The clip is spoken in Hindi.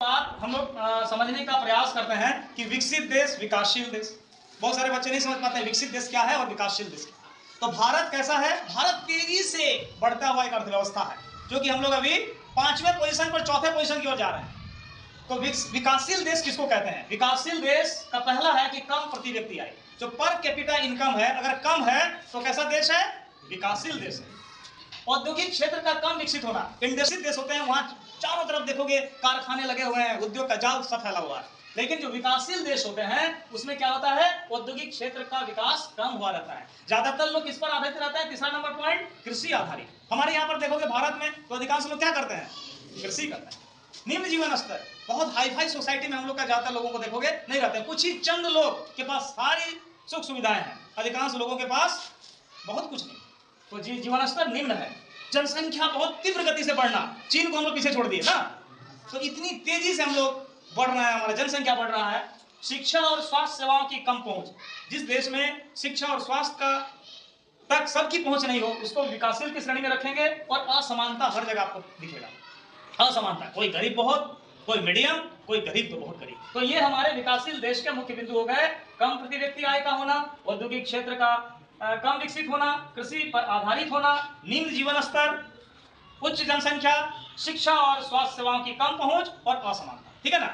बात हम लोग समझने का प्रयास करते हैं कि विकसित देश, विकासशील देश। बहुत सारे बच्चे नहीं समझ पाते हैं विकसित देश क्या है और विकासशील देश क्या है। तो भारत कैसा है? भारत तेजी से बढ़ता हुआ एक अर्थव्यवस्था है, जो कि हम लोग अभी 5वें पोजीशन पर 4थे पोजीशन की ओर जा रहे हैं। तो विकासशील देश किसको कहते हैं? विकासशील देश का पहला है कि कम प्रति व्यक्ति आय, जो पर कैपिटा इनकम है, अगर कम है तो कैसा देश है? विकासशील देश है। औद्योगिक क्षेत्र का कम विकसित होना। इंडस्ट्री देश होते हैं, वहां चारों तरफ देखोगे कारखाने लगे हुए हैं, उद्योग का जाल सब फैला हुआ है। लेकिन जो विकासशील देश होते हैं उसमें क्या होता है? औद्योगिक क्षेत्र का विकास कम हुआ रहता है। ज्यादातर लोग किस पर आधारित रहता है? तीसरा नंबर पॉइंट, कृषि आधारित। हमारे यहाँ पर देखोगे भारत में तो अधिकांश लोग क्या करते हैं? कृषि करते हैं। निम्न जीवन स्तर, बहुत हाई फाई सोसाइटी में हम लोग का ज्यादातर लोगों को देखोगे नहीं रहते हैं। कुछ ही चंद लोग के पास सारी सुख सुविधाएं हैं, अधिकांश लोगों के पास बहुत कुछ नहीं। तो जीवन स्तर निम्न है। जनसंख्या बहुत तीव्र गति से बढ़ना, चीन को हम लोग पीछे छोड़ दिए ना, तो इतनी तेजी से हम लोग बढ़ रहे हैं, हमारा जनसंख्या बढ़ रहा है। शिक्षा और स्वास्थ्य सेवाओं की कम पहुंच, जिस देश में शिक्षा और स्वास्थ्य का तक सबकी पहुंच नहीं हो उसको विकासशील की श्रेणी में रखेंगे। और असमानता हर जगह आपको दिखेगा। असमानता, कोई गरीब बहुत, कोई मीडियम, कोई गरीब तो बहुत गरीब। तो ये हमारे विकासशील देश के मुख्य बिंदु हो गए। कम प्रति व्यक्ति आय का होना, औद्योगिक क्षेत्र का कम विकसित होना, कृषि पर आधारित होना, निम्न जीवन स्तर, उच्च जनसंख्या, शिक्षा और स्वास्थ्य सेवाओं की कम पहुंच और असमानता। ठीक है ना?